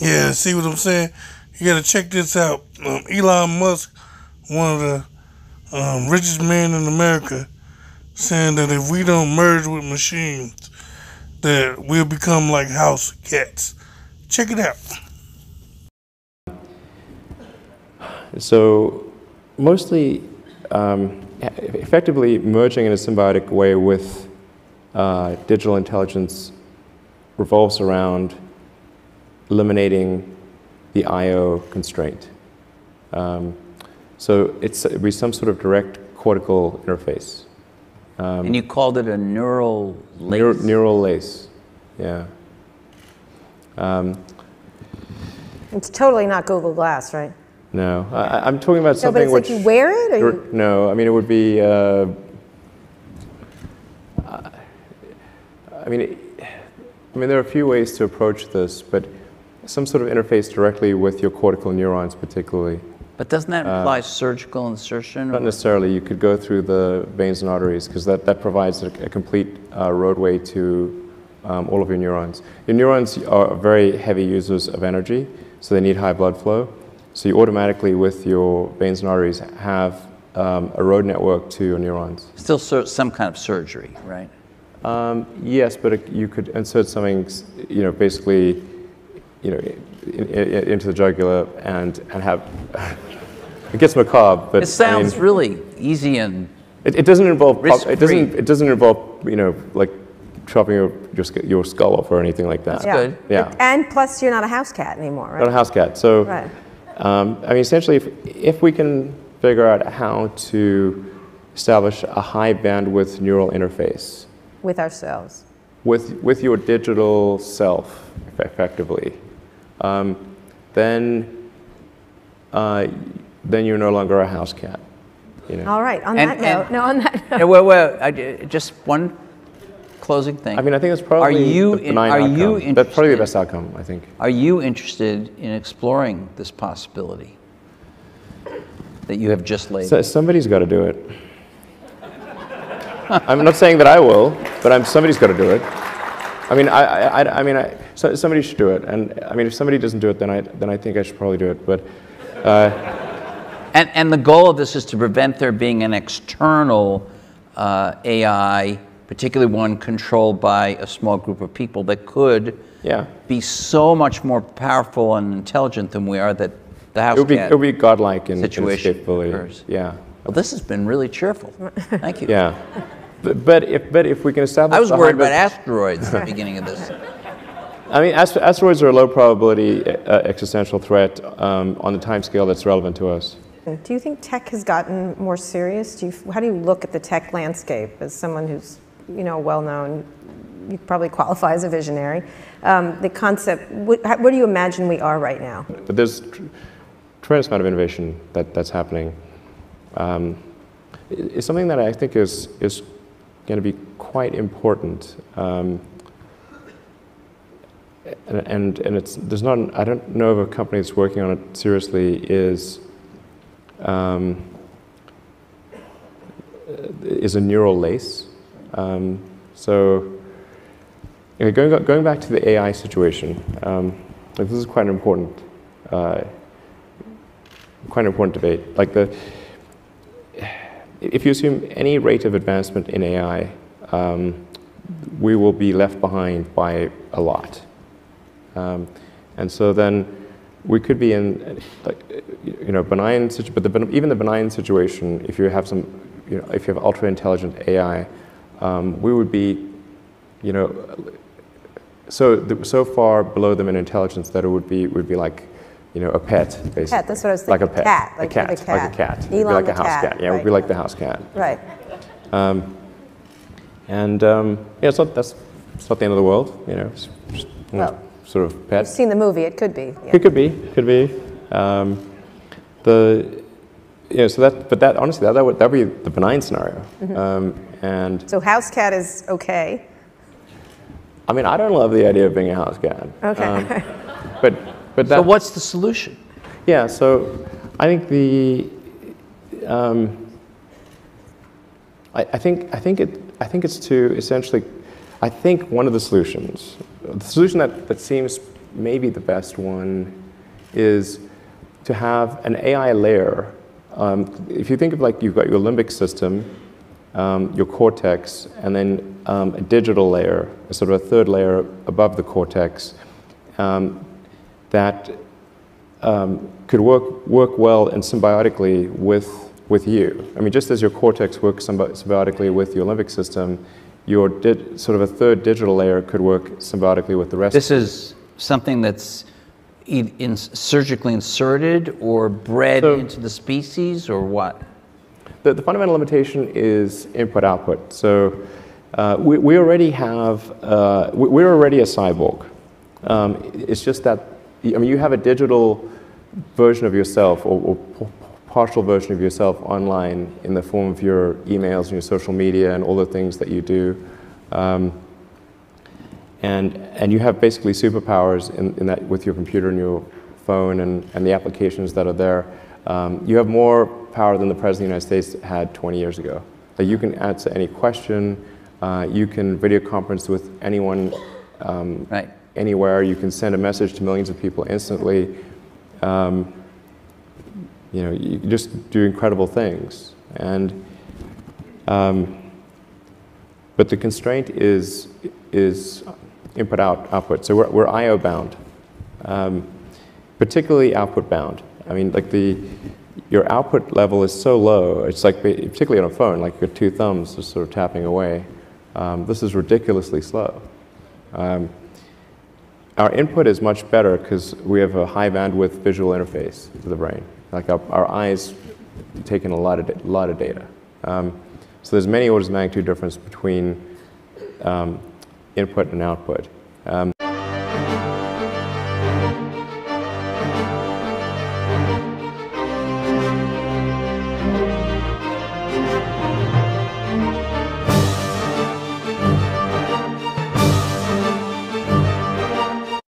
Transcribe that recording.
Yeah, see what I'm saying? You gotta check this out. Elon Musk, one of the richest men in America, saying that if we don't merge with machines, that we'll become like house cats. Check it out. So mostly, effectively merging in a symbiotic way with digital intelligence revolves around eliminating the I/O constraint. So it'd be some sort of direct cortical interface. And you called it a neural lace? Neural lace, yeah. It's totally not Google Glass, right? No, I'm talking about something which... No, but it's like you wear it? Or you... No, I mean, it would be... I mean, there are a few ways to approach this, but some sort of interface directly with your cortical neurons particularly. But doesn't that imply surgical insertion? Not necessarily. You could go through the veins and arteries, because that provides a complete roadway to all of your neurons. Your neurons are very heavy users of energy, so they need high blood flow. So you automatically, with your veins and arteries, have a road network to your neurons. Still some kind of surgery, right? Yes, but you could insert something, basically, into the jugular and have. It gets macabre, but it sounds really easy and it doesn't involve risk-free. It doesn't involve like chopping your skull off or anything like that. That's good. Yeah. And plus, you're not a house cat anymore, right? Not a house cat. So, right. I mean, essentially, if we can figure out how to establish a high bandwidth neural interface with ourselves, with your digital self, effectively, then you're no longer a house cat. All right. On that note. Well, just one closing thing. I mean, I think that's probably the benign outcome. That's probably the best outcome, I think. Are you interested in exploring this possibility that you have just laid? Somebody's got to do it. I'm not saying that I will, but somebody's got to do it. I mean, somebody should do it. And I mean, if somebody doesn't do it, then I think I should probably do it. But. And the goal of this is to prevent there being an external AI, particularly one controlled by a small group of people, that could be so much more powerful and intelligent than we are, that the house cat it would be godlike in its situation capability. occurs. Yeah. Well, this has been really cheerful. Thank you. Yeah. But if we can establish... I was worried about asteroids at the beginning of this. I mean, asteroids are a low probability existential threat on the time scale that's relevant to us. Do you think tech has gotten more serious? How do you look at the tech landscape as someone who's, well-known? You probably qualify as a visionary. The concept, where do you imagine we are right now? But there's a tremendous amount of innovation that's happening. It's something that I think is going to be quite important. And I don't know of a company that's working on it seriously, is a neural lace. So going back to the AI situation, this is quite an important debate. If you assume any rate of advancement in AI, we will be left behind by a lot. And so then we could be in, benign, but even the benign situation, if you have if you have ultra intelligent AI, we would be, so far below them in intelligence that it would be like, a pet, basically. Pet, that's what I was thinking. Like a pet. Cat. Like a cat. It would be Elon like the a house cat. Yeah, it would be like the house cat. Right. That's not the end of the world, It's just, sort of pet. You've seen the movie. It could be. Yeah. It could be. But honestly, that would be the benign scenario. Mm-hmm. And so house cat is okay. I mean, I don't love the idea of being a house cat. Okay. But so what's the solution? Yeah. So I think I think it's to essentially. I think one of the solutions, the solution that seems maybe the best one is to have an AI layer. If you think of like you've got your limbic system, your cortex, and then a digital layer, sort of a third layer above the cortex that could work well and symbiotically with you. I mean, just as your cortex works symbiotically with your limbic system, your sort of a third digital layer could work symbiotically with the rest. This is something that's surgically inserted or bred into the species, or what? The fundamental limitation is input-output. So we already have, we're already a cyborg. It's just that, I mean, you have a digital version of yourself or partial version of yourself online in the form of your emails and your social media and all the things that you do. And you have basically superpowers in that with your computer and your phone and the applications that are there. You have more power than the President of the United States had 20 years ago. That you can answer any question, you can video conference with anyone anywhere, you can send a message to millions of people instantly. You know, you just do incredible things. And but the constraint is input output. So we're I/O bound, particularly output bound. I mean, like your output level is so low. It's like, particularly on a phone, like your two thumbs just sort of tapping away. This is ridiculously slow. Our input is much better because we have a high bandwidth visual interface to the brain. Like our eyes take in a lot of data. So there's many orders of magnitude difference between input and output.